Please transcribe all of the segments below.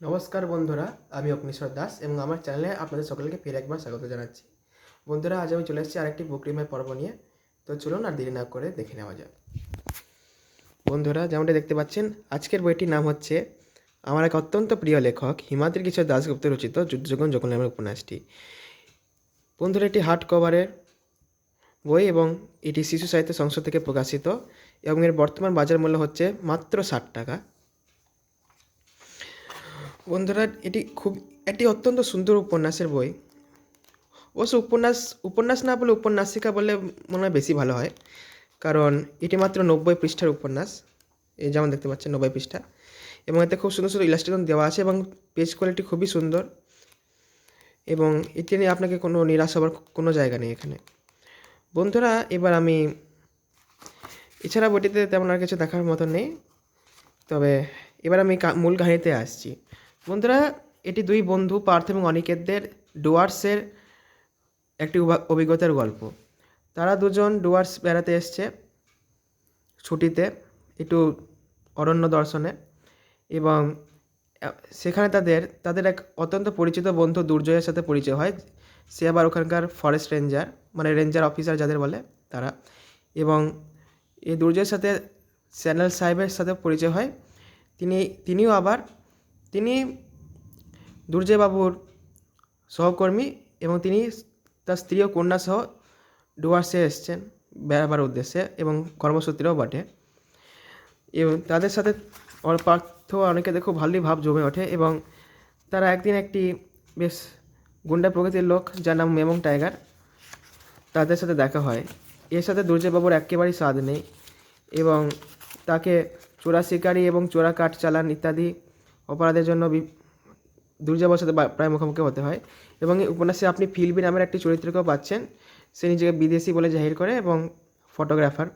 নমস্কার বন্ধুরা, আমি অগ্নিশ্বর দাস এবং আমার চ্যানেলে আপনাদের সকলকে ফের একবার স্বাগত জানাচ্ছি। বন্ধুরা, আজ আমি চলে এসেছি আরেকটি বুক রিমাই পর্ব নিয়ে। তো চলুন আর দেরি না করে দেখে নেওয়া যাক। বন্ধুরা, যেমনটা দেখতে পাচ্ছেন, আজকের বইটির নাম হচ্ছে আমার এক অত্যন্ত প্রিয় লেখক হিমাদ্রি কিশোর দাশগুপ্ত রচিত যুদ্ধযোগন যখন নামের উপন্যাসটি। বন্ধুরা, এটি হার্ড কভারের বই এবং এটি শিশু সাহিত্য সংসদ থেকে প্রকাশিত এবং এর বর্তমান বাজার মূল্য হচ্ছে মাত্র 60 টাকা। বন্ধুরা, এটি একটি অত্যন্ত সুন্দর উপন্যাসের বই। অবশ্য উপন্যাস না বলে উপন্যাসিকা বললে মনে হয় বেশি ভালো হয়, কারণ এটি মাত্র 90 পৃষ্ঠার উপন্যাস। এই যেমন দেখতে পাচ্ছেন 90 পৃষ্ঠা, এবং এতে খুব সুন্দর সুন্দর ইলাস্ট্রেশন দেওয়া আছে এবং পেজ কোয়ালিটি খুবই সুন্দর, এবং এটি নিয়ে আপনাকে কোনো নিরাশ হওয়ার কোনো জায়গা নেই এখানে। বন্ধুরা, এবার আমি এছাড়া বইটিতে তেমন আর কিছু দেখার মতো নেই, তবে এবার আমি মূল কাহিনীতে আসছি। বন্ধুরা, এটি দুই বন্ধু পার্থ এবং অনিকেতদের ডুয়ার্সের একটি অভিজ্ঞতার গল্প। তারা দুজন ডুয়ার্স বেড়াতে এসছে ছুটিতে, একটু অরণ্য দর্শনে, এবং সেখানে তাদের এক অত্যন্ত পরিচিত বন্ধু দুর্জয়ের সাথে পরিচয় হয়। সে আবার ওখানকার ফরেস্ট রেঞ্জার, মানে রেঞ্জার অফিসার যাদের বলে তারা। এবং এই দুর্জয়ের সাথে স্যানেল সাহেবের সাথে পরিচয় হয়। তিনি দুর্জয়বাবুর সহকর্মী, এবং তিনি তার স্ত্রী ও কন্যা সহ ডুয়ার্সে এসছেন বেড়াবার উদ্দেশ্যে এবং কর্মসূত্রেও বটে। এবং তাদের সাথে পার্থ অনেকে খুব ভালোই ভাব জমে ওঠে, এবং তারা একদিন একটি বেশ গুন্ডা প্রকৃতির লোক যার নাম মেমং টাইগার, তাদের সাথে দেখা হয়। এর সাথে দুর্জয়বাবুর একেবারেই স্বাদ নেই, এবং তাকে চোরা শিকারি এবং চোরা কাঠ চালান ইত্যাদি অপরাধের জন্য দুর্জয়বাবুর সাথে প্রায় মুখোমুখি হতে হয়। এবং এই উপন্যাসে আপনি ফিলবি নামের একটি চরিত্রকেও পাচ্ছেন। সে নিজেকে বিদেশি বলে জাহির করে এবং ফটোগ্রাফার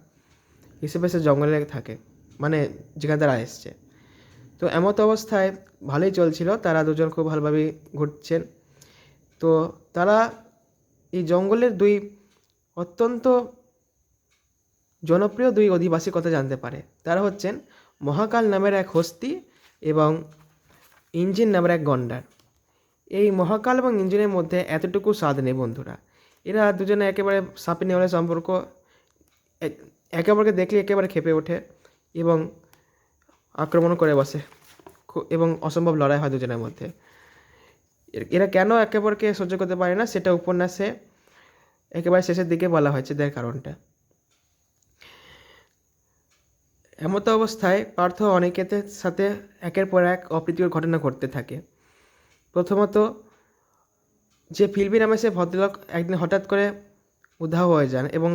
হিসেবে সে জঙ্গলে থাকে, মানে যেখানে তারা এসছে। তো এমত অবস্থায় ভালোই চলছিল, তারা দুজন খুব ভালোভাবেই ঘুরছেন। তো তারা এই জঙ্গলের দুই অত্যন্ত জনপ্রিয় দুই অধিবাসী কথা জানতে পারে। তারা হচ্ছেন মহাকাল নামের এক হস্তি এবং ইঞ্জিন নামের এক গন্ডার। এই মহাকাল এবং ইঞ্জিনের মধ্যে এতটুকু স্বাদ নেই বন্ধুরা। এরা দুজনে একেবারে সাপে নেওয়ালের সম্পর্ক, একে অপরকে দেখলে একেবারে ক্ষেপে ওঠে এবং আক্রমণ করে বসে, এবং অসম্ভব লড়াই হয় দুজনের মধ্যে। এরা কেন একে অপরকে সহ্য করতে পারে না সেটা উপন্যাসে একেবারে শেষের দিকে বলা হয়েছে তার কারণটা। এমতো অবস্থায় পার্থ অনিকেতের সাথে একের পর এক অপ্রীতিকর ঘটনা ঘটতে থাকে। প্রথমত, যে ফিলবি নামে সে ভদ্রলোক একদিন হঠাৎ করে উধাও হয়ে যান, এবং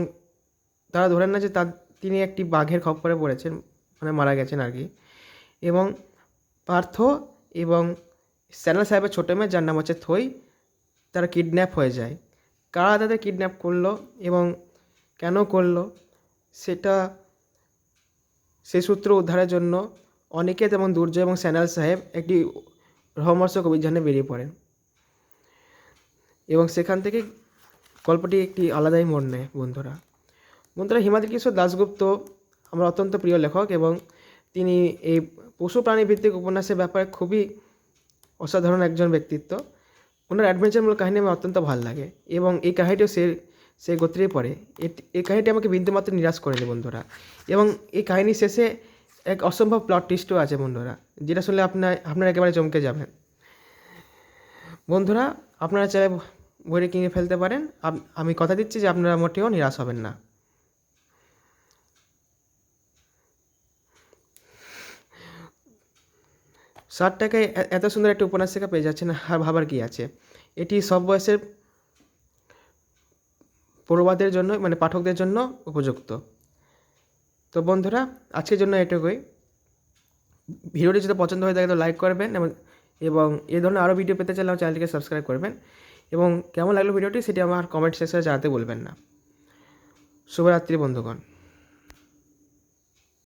তারা ধরেন না যে তিনি একটি বাঘের খপ্পরে পড়েছেন, মানে মারা গেছেন আর কি। এবং পার্থ এবং স্যানেল সাহেবের ছোটো মেয়ে যার নাম হচ্ছে থই, তারা কিডন্যাপ হয়ে যায়। কারা তাদের কিডন্যাপ করলো এবং কেন করলো সেটা, সেই সূত্র উদ্ধারের জন্য অনিকেত এবং দুর্জয় এবং স্যানেল সাহেব একটি রহস্যময় অভিযানে বেরিয়ে পড়েন, এবং সেখান থেকে গল্পটি একটি আলাদাই মোড় নেয়। বন্ধুরা, হিমাদ্রি কিশোর দাশগুপ্ত আমার অত্যন্ত প্রিয় লেখক, এবং তিনি এই পশু প্রাণী ভিত্তিক উপন্যাসের ব্যাপারে খুবই অসাধারণ একজন ব্যক্তিত্ব। ওনার অ্যাডভেঞ্চারমূলক কাহিনী আমার অত্যন্ত ভালো লাগে, এবং এই কাহিনীটিও সেই গোত্রেই পড়ে। এই কাহিনীটি আমাকে বিন্দুমাত্র নিরাশ করেনি বন্ধুরা, এবং এই কাহিনীর শেষে এক অসম্ভব প্লট টুইস্টও আছে বন্ধুরা, যেটা শুনলে আপনারা একেবারে চমকে যাবেন। বন্ধুরা, আপনারা চাইলে বইটি কিনে ফেলতে পারেন। আমি কথা দিচ্ছি যে আপনারা মোটেও নিরাশ হবেন না। ষাট টাকায় এত সুন্দর একটা উপন্যাসিকা পেয়ে যাচ্ছেন, আর ভাবার কি আছে। এটি সব বয়সের পড়ুয়াদের জন্য, মানে পাঠকদের জন্য উপযুক্ত। তো বন্ধুরা, আজকের জন্য এটুকুই। ভিডিওটি যদি পছন্দ হয়ে থাকে তো লাইক করবেন, এবং এই ধরনের আরও ভিডিও পেতে চাইলে আমার চ্যানেলটিকে সাবস্ক্রাইব করবেন, এবং কেমন লাগলো ভিডিওটি সেটি আমার কমেন্ট সেকশনে জানাতে বলবেন না। শুভরাত্রি বন্ধুগণ।